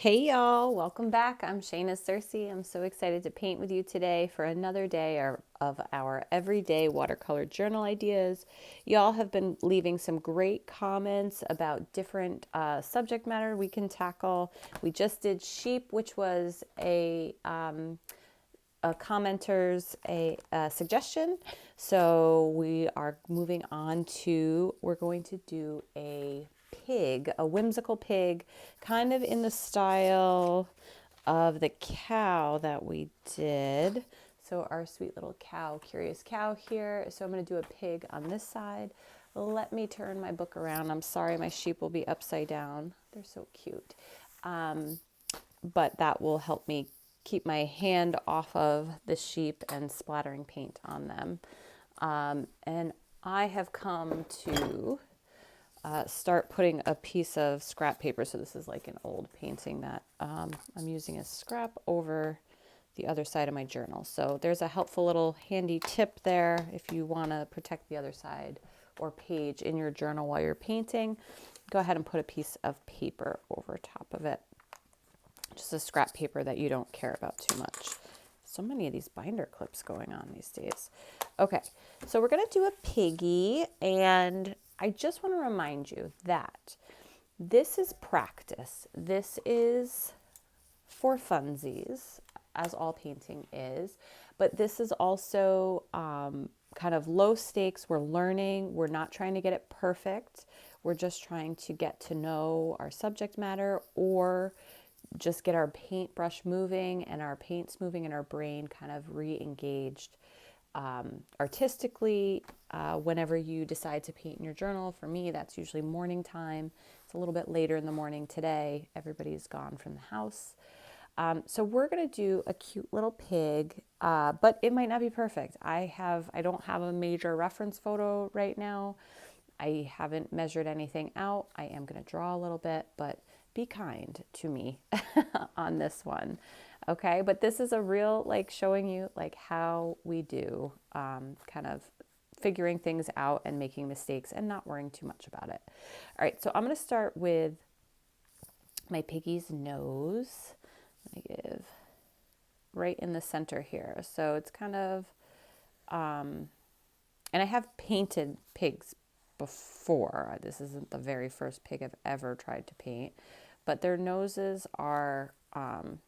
Hey y'all, welcome back. I'm Shayna Cersei. I'm so excited to paint with you today for another day of our everyday watercolor journal ideas. Y'all have been leaving some great comments about different subject matter we can tackle. We just did sheep, which was a commenter's a suggestion. So we are moving on to, we're going to do a pig, a whimsical pig, kind of in the style of the cow that we did. So our sweet little cow, curious cow here. So I'm going to do a pig on this side. Let me turn my book around. I'm sorry, my sheep will be upside down. They're so cute. But that will help me keep my hand off of the sheep and splattering paint on them. And I have come to start putting a piece of scrap paper. So this is like an old painting that I'm using as scrap over the other side of my journal. So there's a helpful little handy tip there if you want to protect the other side or page in your journal while you're painting. Go ahead and put a piece of paper over top of it. Just a scrap paper that you don't care about too much. So many of these binder clips going on these days. Okay, so we're going to do a piggy, and I just want to remind you that this is practice. This is for funsies, as all painting is, but this is also kind of low stakes. We're learning. We're not trying to get it perfect. We're just trying to get to know our subject matter, or just get our paintbrush moving and our paints moving and our brain kind of re-engaged artistically whenever you decide to paint in your journal. For me, that's usually morning time. It's a little bit later in the morning today. Everybody's gone from the house. So we're going to do a cute little pig, but it might not be perfect. I don't have a major reference photo right now. I haven't measured anything out. I am going to draw a little bit, but be kind to me on this one. Okay, but this is a real, like, showing you like how we do kind of figuring things out and making mistakes and not worrying too much about it. All right, so I'm going to start with my piggy's nose. I'm going to give right in the center here. So it's kind of, and I have painted pigs before. This isn't the very first pig I've ever tried to paint, but their noses are kind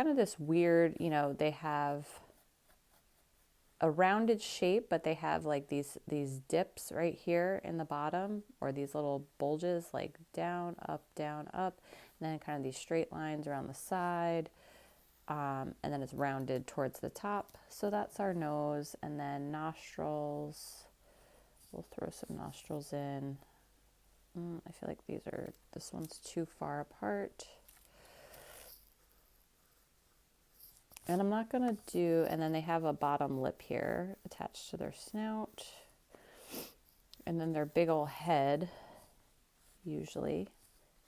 of this weird, they have a rounded shape, but they have like these dips right here in the bottom, or these little bulges, like down, up, and then kind of these straight lines around the side. And then it's rounded towards the top. So that's our nose. And then nostrils. We'll throw some nostrils in. I feel like this one's too far apart. And I'm not going to and then they have a bottom lip here attached to their snout. And then their big old head, usually,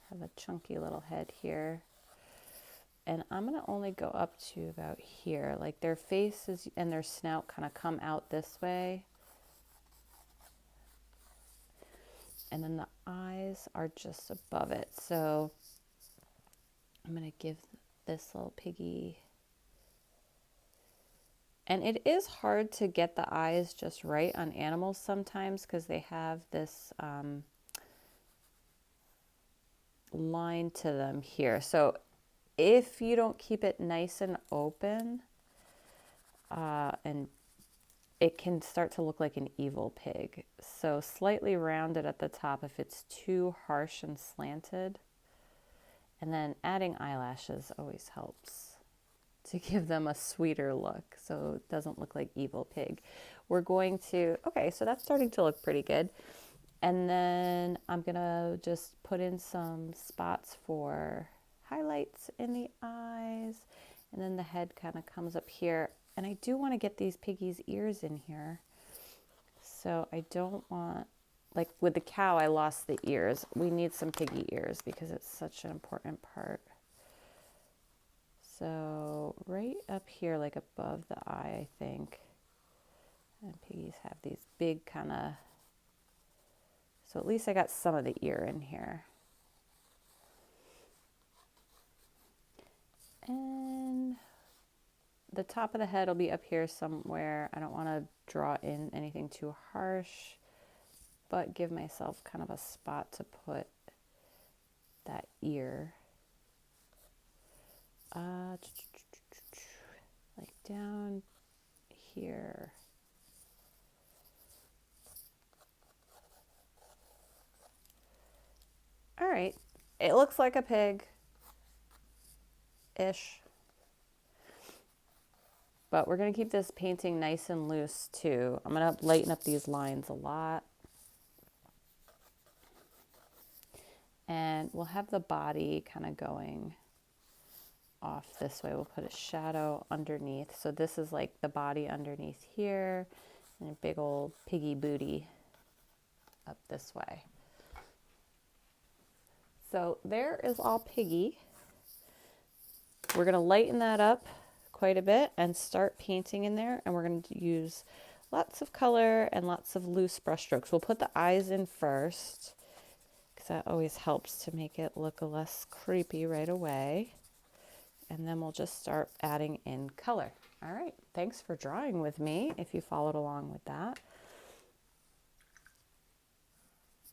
have a chunky little head here. And I'm going to only go up to about here. Like their faces and their snout kind of come out this way. And then the eyes are just above it. So I'm going to give this little piggy. And it is hard to get the eyes just right on animals sometimes because they have this line to them here. So if you don't keep it nice and open, and it can start to look like an evil pig. So slightly rounded at the top if it's too harsh and slanted. And then adding eyelashes always helps to give them a sweeter look so it doesn't look like evil pig. We're going to, okay, so that's starting to look pretty good. And then I'm gonna just put in some spots for highlights in the eyes. And then the head kind of comes up here. And I do want to get these piggies' ears in here. So I don't want, like with the cow, I lost the ears. We need some piggy ears because it's such an important part. So right up here, like above the eye, I think. And piggies have these big kind of, so at least I got some of the ear in here. And the top of the head will be up here somewhere. I don't want to draw in anything too harsh, but give myself kind of a spot to put that ear. Like down here. All right, it looks like a pig-ish, but we're gonna keep this painting nice and loose too. I'm gonna lighten up these lines a lot. And we'll have the body kind of going off this way. We'll put a shadow underneath. So this is like the body underneath here, and a big old piggy booty up this way. So there is all piggy. We're going to lighten that up quite a bit and start painting in there. And we're going to use lots of color and lots of loose brush strokes. We'll put the eyes in first, because that always helps to make it look less creepy right away. And then we'll just start adding in color. All right, thanks for drawing with me if you followed along with that.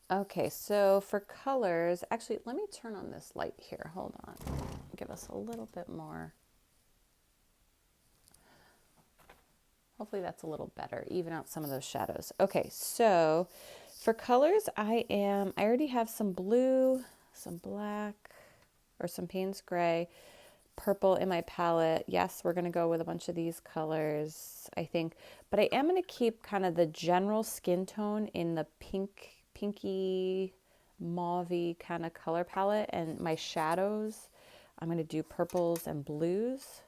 Okay, so for colors, actually, let me turn on this light here. Hold on, give us a little bit more. Hopefully that's a little better, even out some of those shadows. Okay, so for colors, I already have some blue, some black, or some Payne's gray, purple in my palette. Yes, we're going to go with a bunch of these colors, I think, but I am going to keep kind of the general skin tone in the pinky mauvey kind of color palette, and my shadows, I'm going to do purples and blues,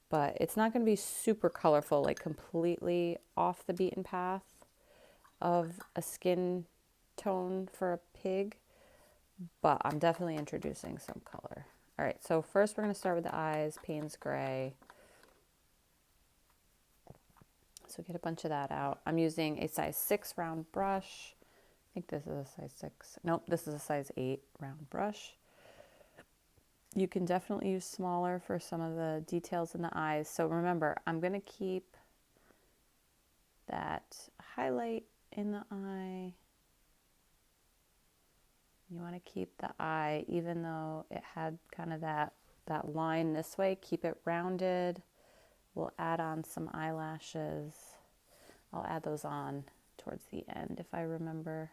but it's not going to be super colorful, like completely off the beaten path of a skin tone for a pig, but I'm definitely introducing some color. All right, so first we're going to start with the eyes, Payne's gray. So get a bunch of that out. I'm using a size 6 round brush. I think this is a size 6. Nope, this is a size 8 round brush. You can definitely use smaller for some of the details in the eyes. So remember, I'm going to keep that highlight in the eye. You want to keep the eye, even though it had kind of that line this way, keep it rounded. We'll add on some eyelashes. I'll add those on towards the end if I remember.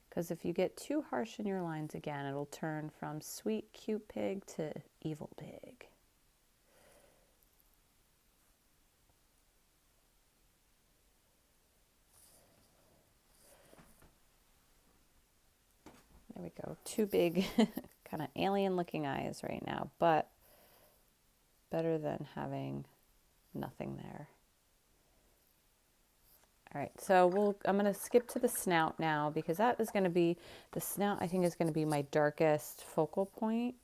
Because if you get too harsh in your lines again, it'll turn from sweet, cute pig to evil pig. There we go. Two big kind of alien looking eyes right now, but better than having nothing there. All right, so I'm going to skip to the snout now, because that is going to be, the snout I think is going to be my darkest focal point,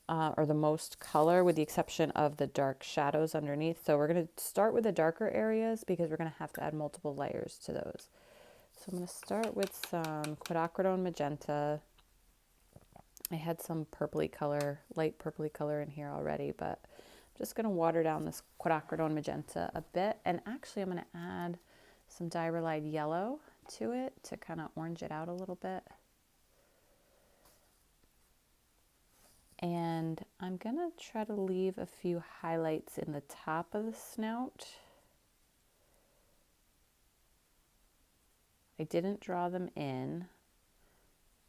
or the most color, with the exception of the dark shadows underneath. So we're going to start with the darker areas, because we're going to have to add multiple layers to those. So I'm going to start with some quinacridone magenta. I had some purpley color, light purpley color in here already, but I'm just going to water down this quinacridone magenta a bit. And actually I'm going to add some diarrhyelide yellow to it to kind of orange it out a little bit. And I'm going to try to leave a few highlights in the top of the snout. I didn't draw them in,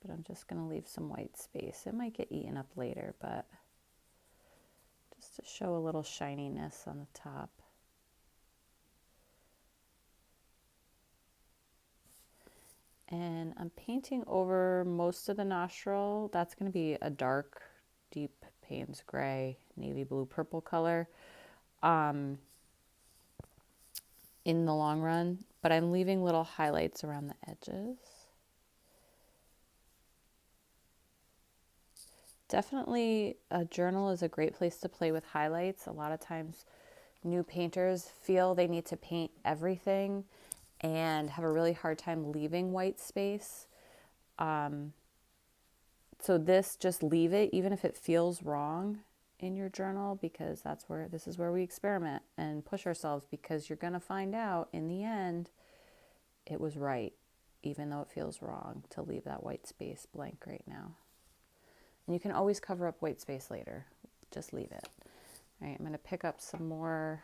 but I'm just going to leave some white space. It might get eaten up later, but just to show a little shininess on the top. And I'm painting over most of the nostril. That's going to be a dark, deep Payne's gray, navy blue, purple color in the long run, but I'm leaving little highlights around the edges. Definitely a journal is a great place to play with highlights. A lot of times new painters feel they need to paint everything and have a really hard time leaving white space. So this, just leave it, even if it feels wrong in your journal, because this is where we experiment and push ourselves, because you're going to find out in the end it was right, even though it feels wrong to leave that white space blank right now. And you can always cover up white space later. Just leave it. All right, I'm going to pick up some more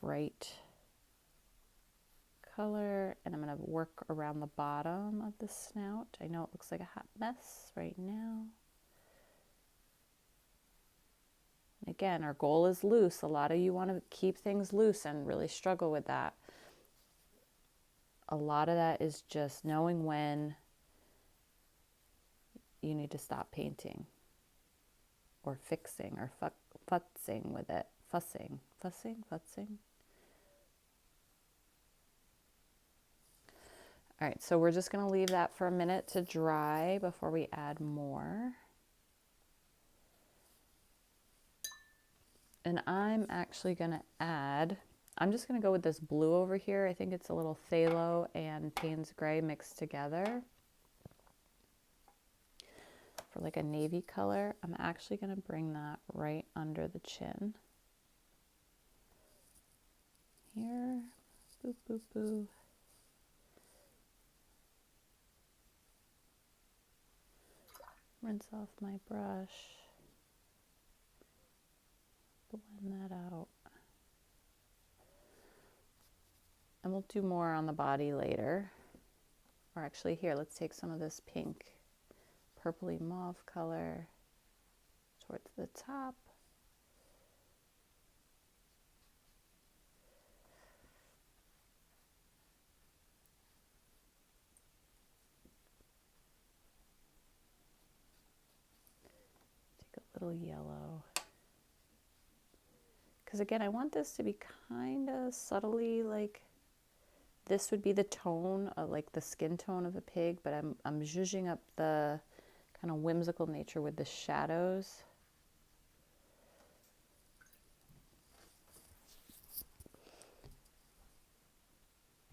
bright color, and I'm going to work around the bottom of the snout. I know it looks like a hot mess right now. And again, our goal is loose. A lot of you want to keep things loose and really struggle with that. A lot of that is just knowing when you need to stop painting or fixing or futzing with it. Fussing. All right, so we're just going to leave that for a minute to dry before we add more. And I'm actually going to add, I'm just going to go with this blue over here. I think it's a little phthalo and Payne's gray mixed together for like a navy color. I'm actually going to bring that right under the chin. Here, boop, boop, boop. Rinse off my brush. Blend that out. And we'll do more on the body later. Or actually here, let's take some of this pink, purpley mauve color towards the top. Take a little yellow. Because again, I want this to be kind of subtly like, this would be the tone of like the skin tone of a pig, but I'm zhuzhing up the kind of whimsical nature with the shadows.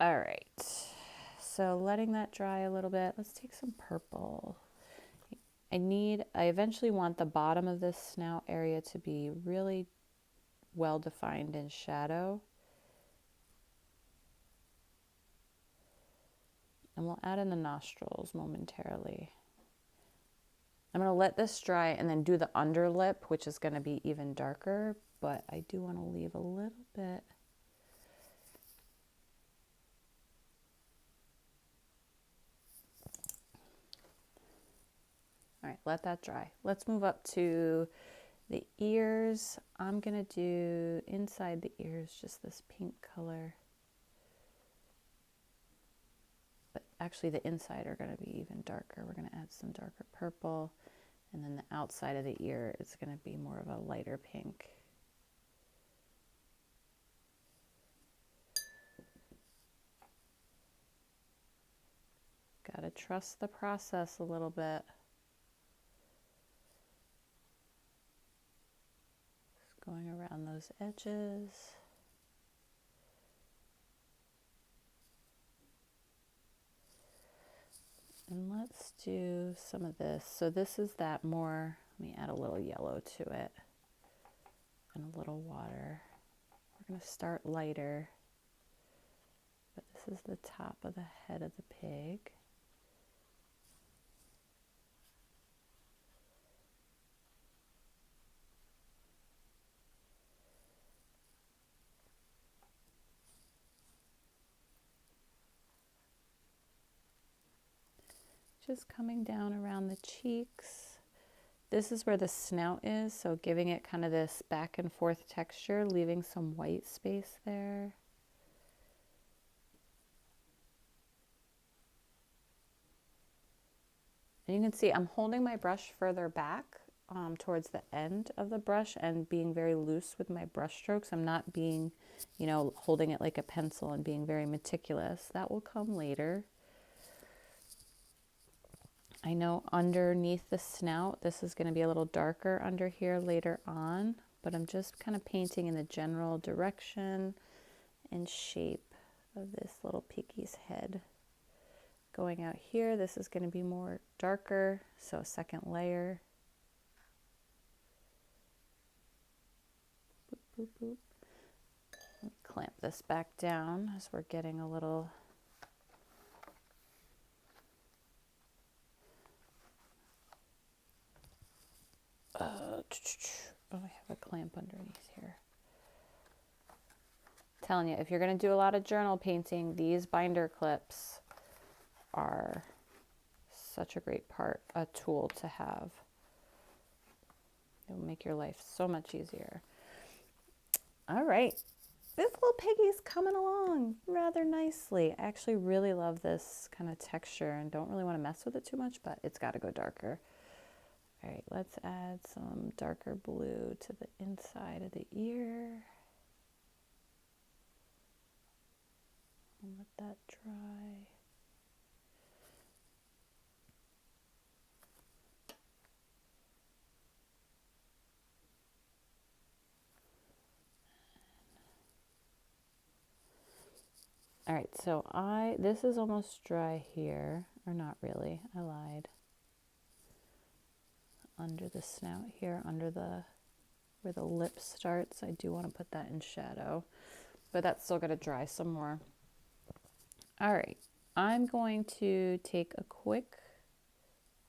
All right, so letting that dry a little bit, let's take some purple. I eventually want the bottom of this snout area to be really well defined in shadow. And we'll add in the nostrils momentarily. I'm going to let this dry and then do the underlip, which is going to be even darker, but I do want to leave a little bit. All right, let that dry. Let's move up to the ears. I'm going to do inside the ears just this pink color. But actually the inside are going to be even darker. We're going to add some darker purple. And then the outside of the ear is going to be more of a lighter pink. Got to trust the process a little bit. Just going around those edges. And let's do some of this. So this is that more, let me add a little yellow to it and a little water. We're going to start lighter, but this is the top of the head of the pig. Just coming down around the cheeks. This is where the snout is, so giving it kind of this back and forth texture, leaving some white space there. And you can see I'm holding my brush further back towards the end of the brush and being very loose with my brush strokes. I'm not being, holding it like a pencil and being very meticulous. That will come later. I know underneath the snout, this is going to be a little darker under here later on, but I'm just kind of painting in the general direction and shape of this little piggy's head. Going out here, this is going to be more darker, so a second layer. Boop, boop, boop. Let me clamp this back down as we're getting a little oh, I have a clamp underneath here. Telling you, if you're going to do a lot of journal painting, these binder clips are such a great a tool to have. It'll make your life so much easier. All right, this little piggy's coming along rather nicely. I actually really love this kind of texture and don't really want to mess with it too much, but it's got to go darker. All right, let's add some darker blue to the inside of the ear. And let that dry. All right, so this is almost dry here, or not really, I lied. Under the snout here, where the lip starts, I do want to put that in shadow, but that's still going to dry some more. All right, I'm going to take a quick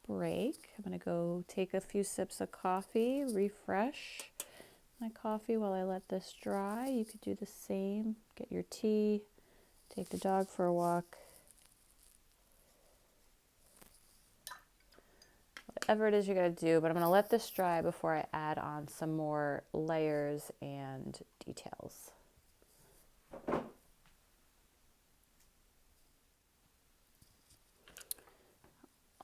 break. I'm going to go take a few sips of coffee, refresh my coffee while I let this dry. You could do the same, get your tea, take the dog for a walk. Whatever it is you're going to do, but I'm going to let this dry before I add on some more layers and details.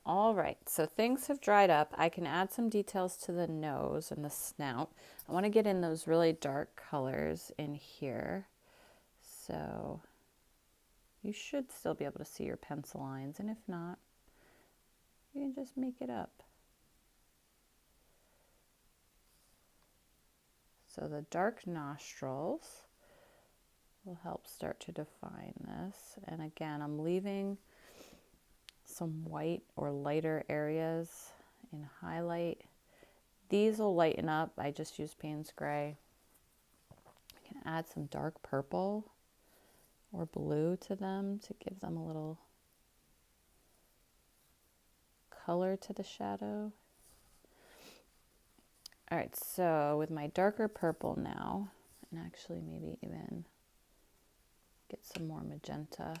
All right, so things have dried up. I can add some details to the nose and the snout. I want to get in those really dark colors in here. So you should still be able to see your pencil lines, and if not, you can just make it up. So the dark nostrils will help start to define this. And again, I'm leaving some white or lighter areas in highlight. These will lighten up. I just use Payne's Gray. I can add some dark purple or blue to them to give them a little color to the shadow. All right, so with my darker purple now, and actually maybe even get some more magenta,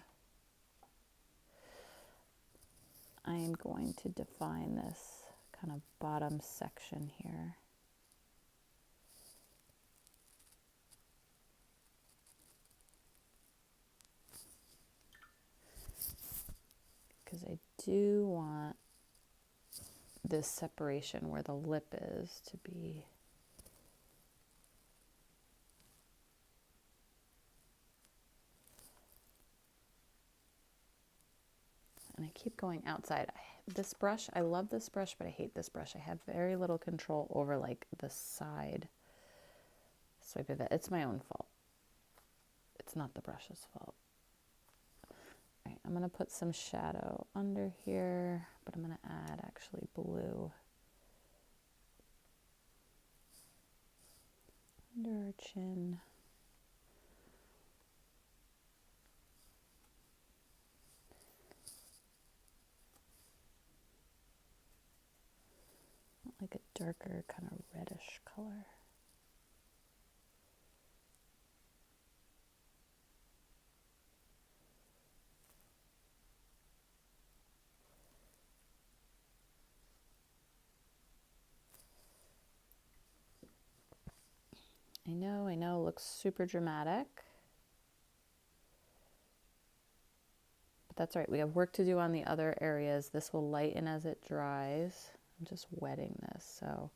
I am going to define this kind of bottom section here. Because I do want this separation where the lip is to be and I keep going outside. This brush, I love this brush, but I hate this brush. I have very little control over like the side swipe of it. It's my own fault. It's not the brush's fault. All right, I'm gonna put some shadow under here, but I'm gonna add actually blue under our chin. Like a darker kind of reddish color. I know, it looks super dramatic. But that's all right, we have work to do on the other areas. This will lighten as it dries. I'm just wetting this, so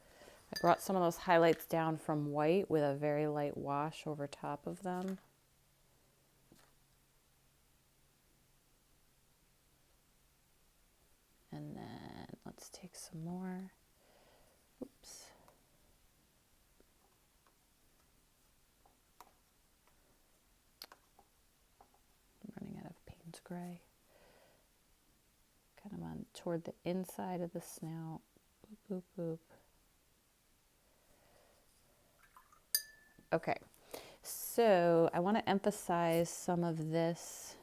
I brought some of those highlights down from white with a very light wash over top of them. And then let's take some more. Oops. I'm running out of Payne's Gray. toward the inside of the snout. Boop, boop, boop. Okay, so I want to emphasize some of this,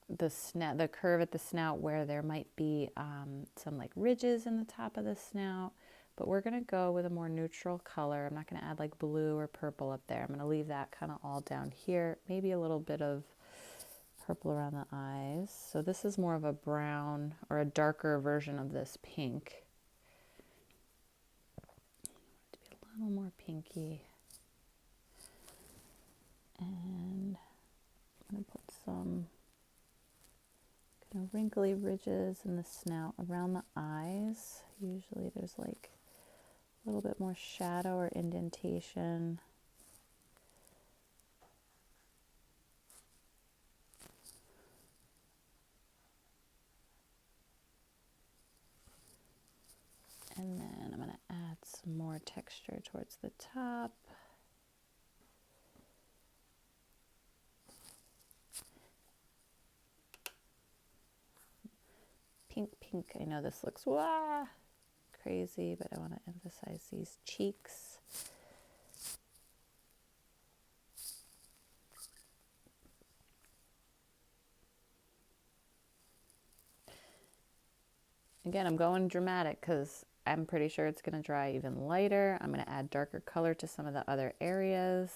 the curve at the snout where there might be some like ridges in the top of the snout, but we're going to go with a more neutral color. I'm not going to add like blue or purple up there. I'm going to leave that kind of all down here, maybe a little bit of purple around the eyes. So this is more of a brown or a darker version of this pink. To be a little more pinky. And I'm going to put some kind of wrinkly ridges in the snout around the eyes. Usually there's like a little bit more shadow or indentation. And then I'm going to add some more texture towards the top. Pink, pink. I know this looks crazy, but I want to emphasize these cheeks. Again, I'm going dramatic because I'm pretty sure it's going to dry even lighter. I'm going to add darker color to some of the other areas.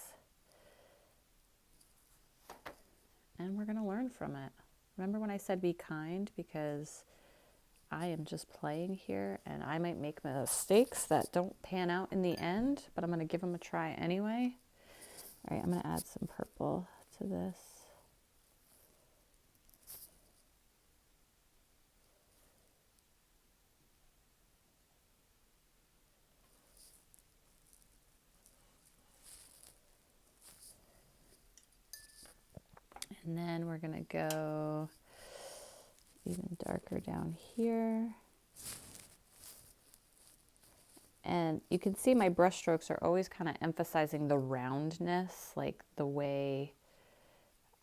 And we're going to learn from it. Remember when I said be kind? Because I am just playing here and I might make mistakes that don't pan out in the end, but I'm going to give them a try anyway. All right, I'm going to add some purple to this. And then we're going to go even darker down here. And you can see my brush strokes are always kind of emphasizing the roundness, like the way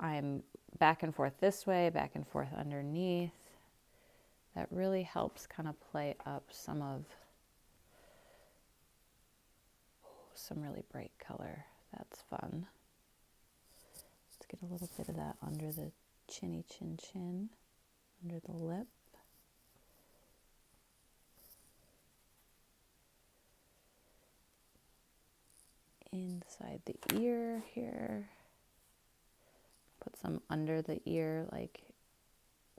I'm back and forth this way, back and forth underneath. That really helps kind of play up some really bright color. That's fun. Let's get a little bit of that under the chinny chin, under the lip. Inside the ear here. Put some under the ear, like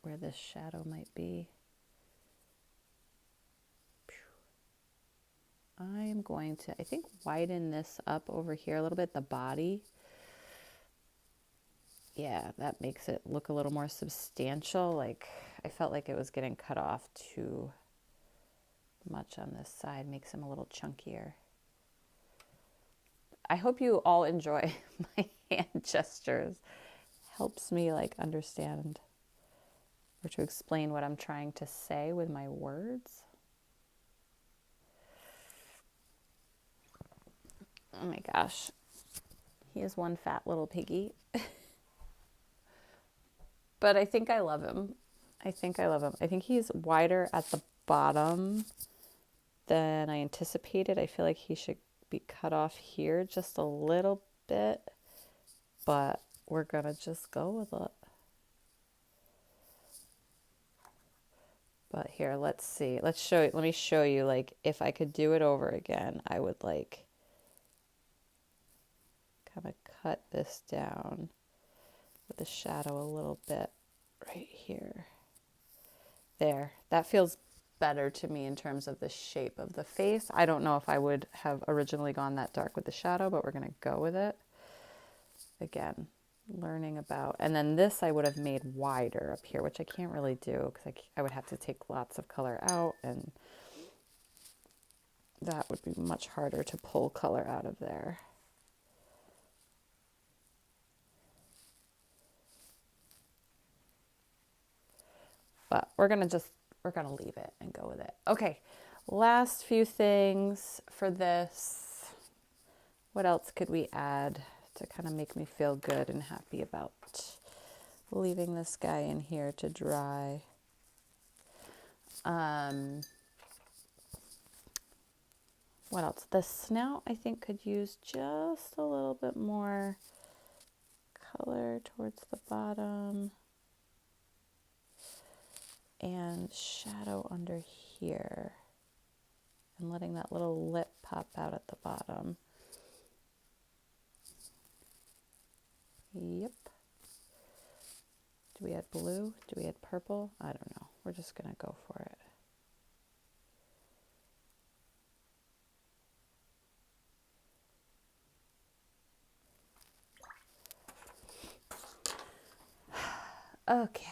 where this shadow might be. I am going to, I think, widen this up over here a little bit, the body. Yeah, that makes it look a little more substantial. Like I felt like it was getting cut off too much on this side. Makes him a little chunkier. I hope you all enjoy my hand gestures. Helps me like understand or to explain what I'm trying to say with my words. Oh my gosh. He is one fat little piggy. But I think I love him. I think he's wider at the bottom than I anticipated. I feel like he should be cut off here just a little bit, but we're gonna just go with it. But here, let's see. Let me show you, like, if I could do it over again, I would like kind of cut this down with the shadow a little bit right here. There, that feels better to me in terms of the shape of the face. I don't know if I would have originally gone that dark with the shadow, but we're going to go with it. Again, learning about, and then this I would have made wider up here, which I can't really do because I would have to take lots of color out, and that would be much harder to pull color out of there. But we're going to leave it and go with it. Okay, last few things for this. What else could we add to kind of make me feel good and happy about leaving this guy in here to dry. What else? The snout, I think, could use just a little bit more color towards the bottom. And shadow under here. And letting that little lip pop out at the bottom. Yep. Do we add blue? Do we add purple? I don't know. We're just going to go for it. Okay.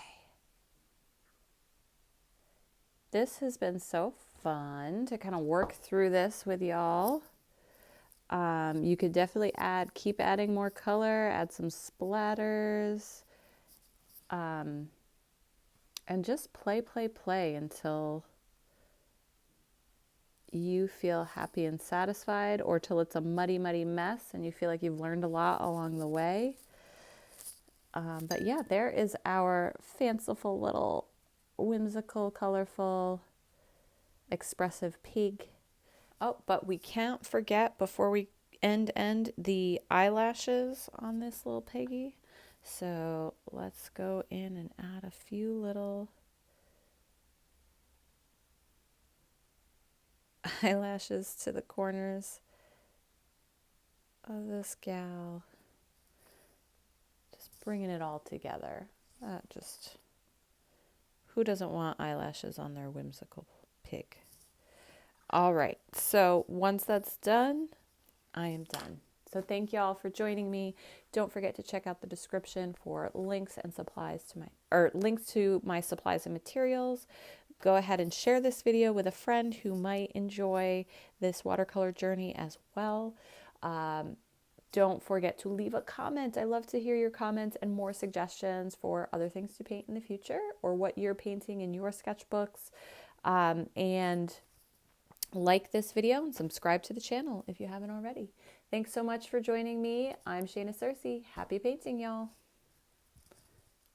This has been so fun to kind of work through this with y'all. You could definitely keep adding more color, add some splatters, and just play until you feel happy and satisfied, or till it's a muddy mess and you feel like you've learned a lot along the way. But yeah, there is our fanciful little whimsical, colorful, expressive pig. Oh, but we can't forget, before we end the eyelashes on this little piggy. So let's go in and add a few little eyelashes to the corners of this gal. Just bringing it all together. Who doesn't want eyelashes on their whimsical pig? All right, so once that's done, I am done. So thank you all for joining me. Don't forget to check out the description for links and links to my supplies and materials. Go ahead and share this video with a friend who might enjoy this watercolor journey as well. Don't forget to leave a comment. I love to hear your comments and more suggestions for other things to paint in the future, or what you're painting in your sketchbooks. And like this video and subscribe to the channel if you haven't already. Thanks so much for joining me. I'm Shayna Cersei. Happy painting, y'all.